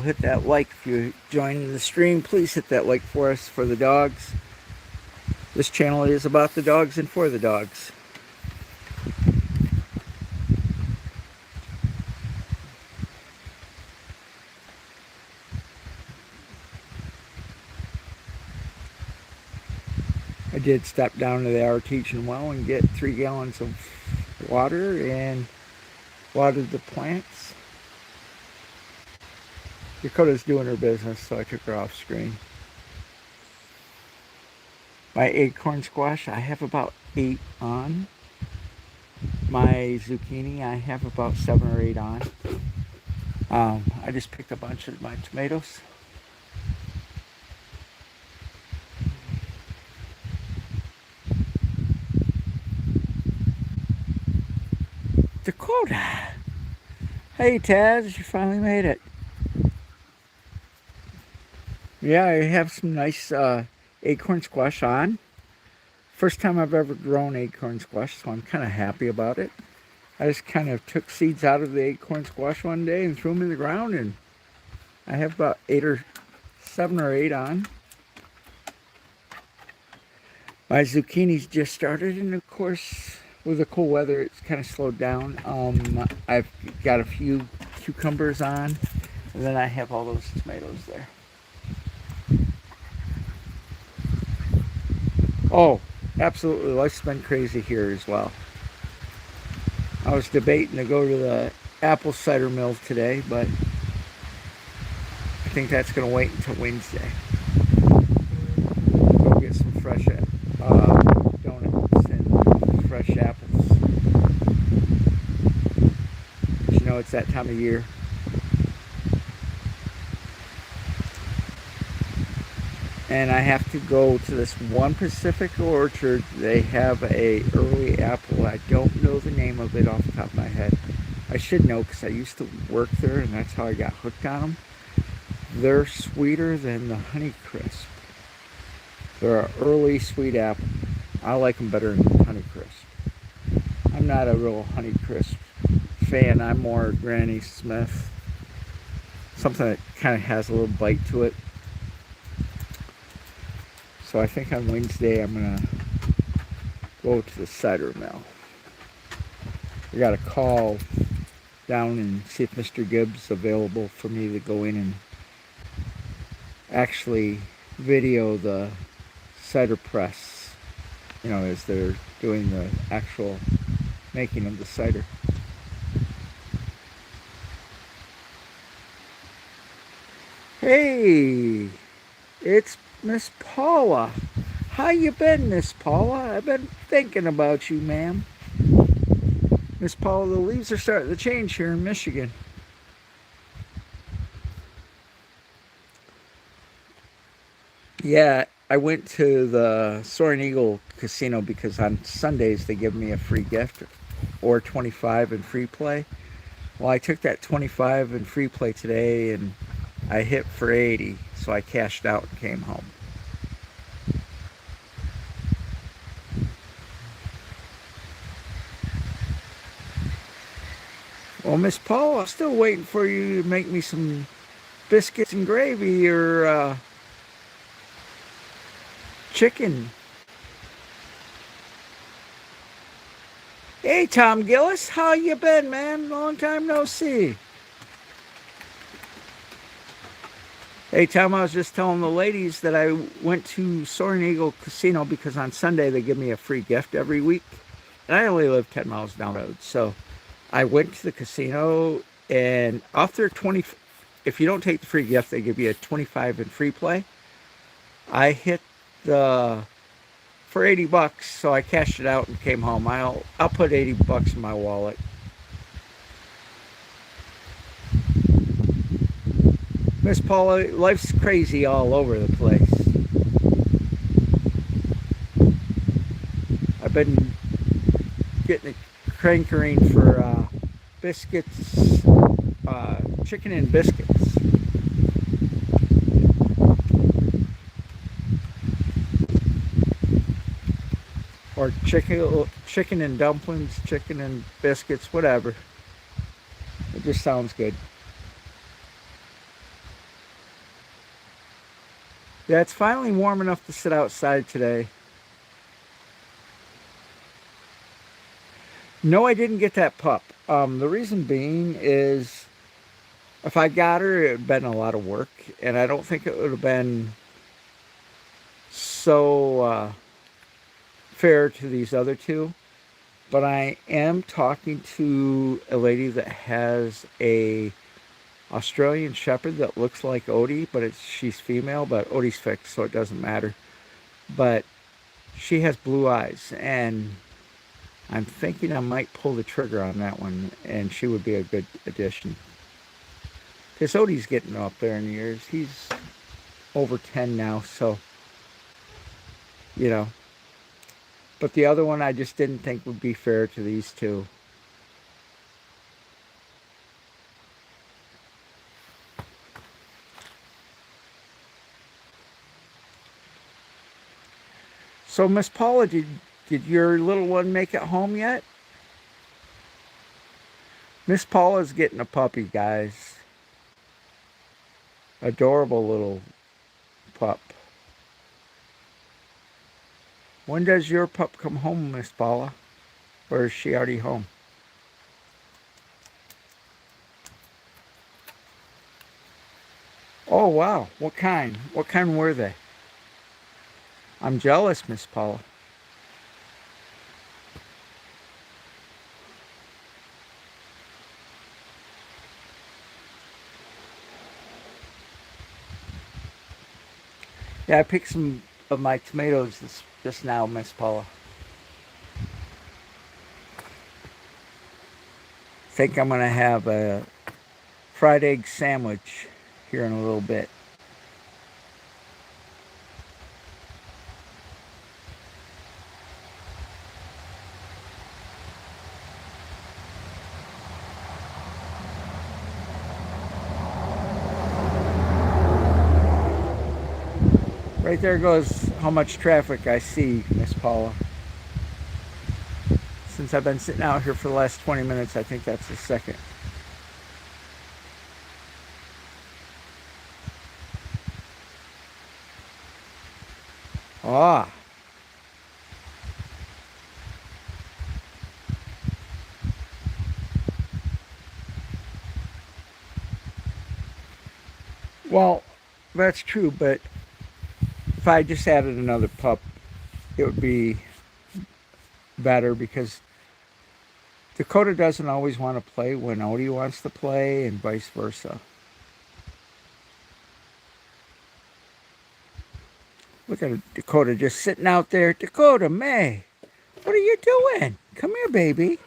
hit that like. If you join the stream, please hit that like for us for the dogs. This channel is about the dogs and for the dogs. I did step down to the artesian well and get 3 gallons of water and watered the plants. Dakota's doing her business, so I took her off screen. My acorn squash, I have about 8 on. My zucchini, I have about 7 or 8 on. I just picked a bunch of my tomatoes. Dakota! Hey Taz, you finally made it. Yeah, I have some nice acorn squash on. First time I've ever grown acorn squash, so I'm kind of happy about it. I just kind of took seeds out of the acorn squash one day and threw them in the ground, and I have about 7 or 8 on. My zucchini's just started, and of course, with the cool weather, it's kind of slowed down. I've got a few cucumbers on, and then I have all those tomatoes there. Oh, absolutely, life's been crazy here as well. I was debating to go to the apple cider mill today, but I think that's going to wait until Wednesday. Go get some fresh donuts and fresh apples. But you know, it's that time of year. And I have to go to this one Pacific orchard. They have a early apple. I don't know the name of it off the top of my head. I should know because I used to work there, and that's how I got hooked on them. They're sweeter than the Honeycrisp. They're an early sweet apple. I like them better than Honeycrisp. I'm not a real Honeycrisp fan. I'm more Granny Smith. Something that kind of has a little bite to it. So I think on Wednesday I'm going to go to the cider mill. I got a call down and see if Mr. Gibbs is available for me to go in and actually video the cider press, you know, as they're doing the actual making of the cider. Hey, it's Miss Paula. How you been, Miss Paula? I've been thinking about you, ma'am. Miss Paula, the leaves are starting to change here in Michigan. Yeah, I went to the Soaring Eagle Casino because on Sundays they give me a free gift or 25 in free play. Well, I took that 25 in free play today and I hit for 80, so I cashed out and came home. Well, Miss Paul, I'm still waiting for you to make me some biscuits and gravy or chicken. Hey, Tom Gillis, how you been, man? Long time no see. Hey, Tom, I was just telling the ladies that I went to Soaring Eagle Casino because on Sunday they give me a free gift every week. And I only live 10 miles down the road. So I went to the casino and off their 20, if you don't take the free gift, they give you a 25 in free play. I hit for 80 bucks, so I cashed it out and came home. I'll put 80 bucks in my wallet. Miss Paula, life's crazy all over the place. I've been getting a crankering for biscuits, chicken and biscuits. Or chicken and dumplings, chicken and biscuits, whatever. It just sounds good. Yeah, it's finally warm enough to sit outside today. No, I didn't get that pup. The reason being is if I got her, it would have been a lot of work, and I don't think it would have been so fair to these other two. But I am talking to a lady that has a Australian Shepherd that looks like Odie, but she's female, but Odie's fixed, so it doesn't matter. But she has blue eyes, and I'm thinking I might pull the trigger on that one, and she would be a good addition. Because Odie's getting up there in years. He's over 10 now, so, you know. But the other one I just didn't think would be fair to these two. So, Miss Paula, did your little one make it home yet? Miss Paula's getting a puppy, guys. Adorable little pup. When does your pup come home, Miss Paula? Or is she already home? Oh, wow. What kind? What kind were they? I'm jealous, Miss Paula. Yeah, I picked some of my tomatoes just now, Miss Paula. Think I'm going to have a fried egg sandwich here in a little bit. Right there goes how much traffic I see, Miss Paula. Since I've been sitting out here for the last 20 minutes, I think that's the second. Ah, well, that's true, but if I just added another pup, it would be better because Dakota doesn't always want to play when Odie wants to play, and vice versa. Look at Dakota just sitting out there. Dakota, May, what are you doing? Come here, baby.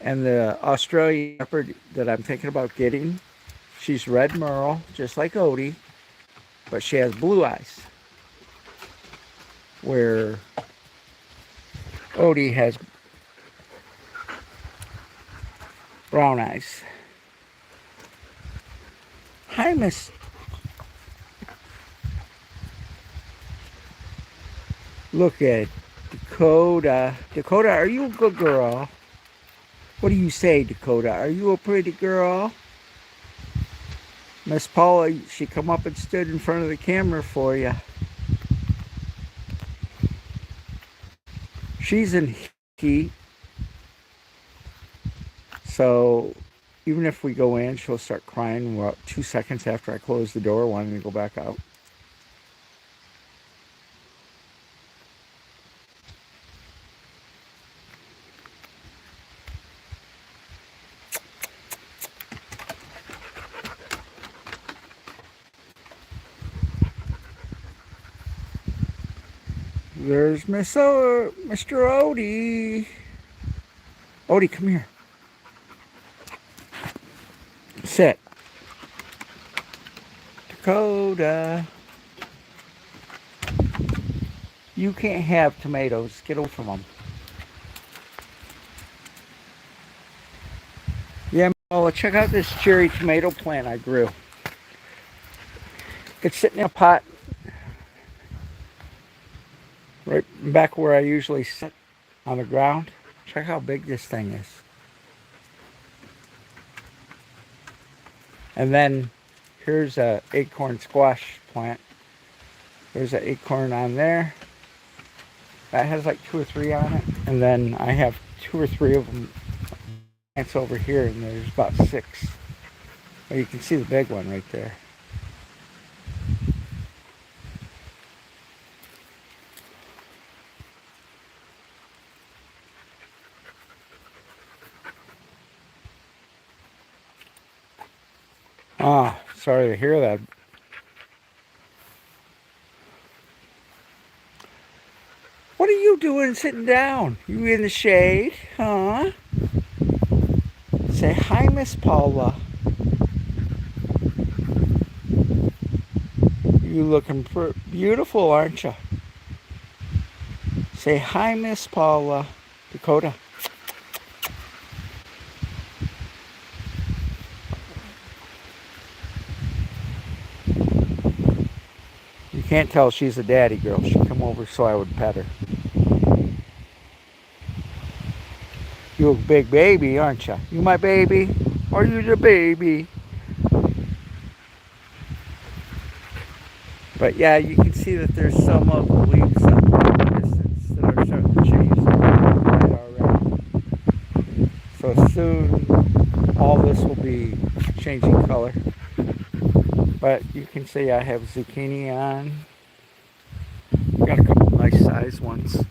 And the Australian Shepherd that I'm thinking about getting, she's red merle, just like Odie, but she has blue eyes, where Odie has brown eyes. Hi, Miss. Look at Dakota. Dakota, are you a good girl? What do you say, Dakota? Are you a pretty girl? Miss Paula, she come up and stood in front of the camera for you. She's in heat, so even if we go in, she'll start crying about 2 seconds after I close the door, wanting to go back out. There's Mr. Odie. Odie, come here. Sit. Dakota. You can't have tomatoes. Get away from them. Yeah, well, check out this cherry tomato plant I grew. It's sitting in a pot right back where I usually sit on the ground. Check how big this thing is. And then here's a acorn squash plant. There's an acorn on there. That has like 2 or 3 on it. And then I have 2 or 3 of them plants over here, and there's about 6. Well, you can see the big one right there. Ah, sorry to hear that. What are you doing sitting down? You in the shade, huh? Say hi, Miss Paula. You looking beautiful, aren't you? Say hi, Miss Paula. Dakota. You can't tell she's a daddy girl. She'd come over so I would pet her. You a big baby, aren't you? You my baby? Are you the baby? But yeah, you can see that there's some of the leaves up in the distance that are starting to change the color already. So soon all this will be changing color. But you can see I have zucchini on. Got a couple nice size ones.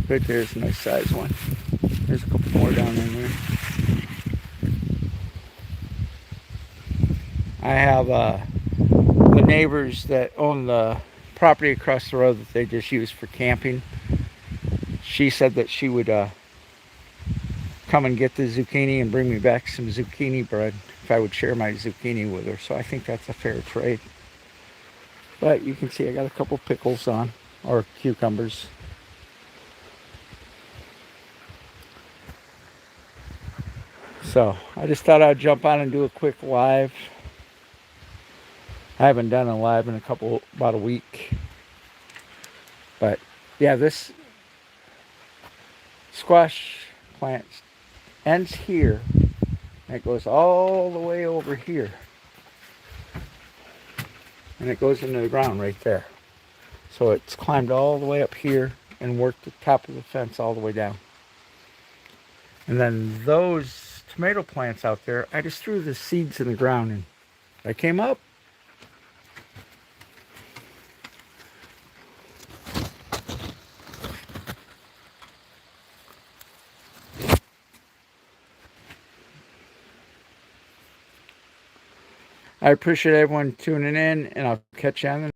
Right there's a nice size one. There's a couple more down in there. I have the neighbors that own the property across the road that they just use for camping. She said that she would come and get the zucchini and bring me back some zucchini bread if I would share my zucchini with her. So I think that's a fair trade. But you can see I got a couple pickles on, or cucumbers. So I just thought I'd jump on and do a quick live. I haven't done a live in about a week. But yeah, this squash plant ends here. And it goes all the way over here. And it goes into the ground right there. So it's climbed all the way up here and worked the top of the fence all the way down. And then those tomato plants out there, I just threw the seeds in the ground and they came up. I appreciate everyone tuning in, and I'll catch you on the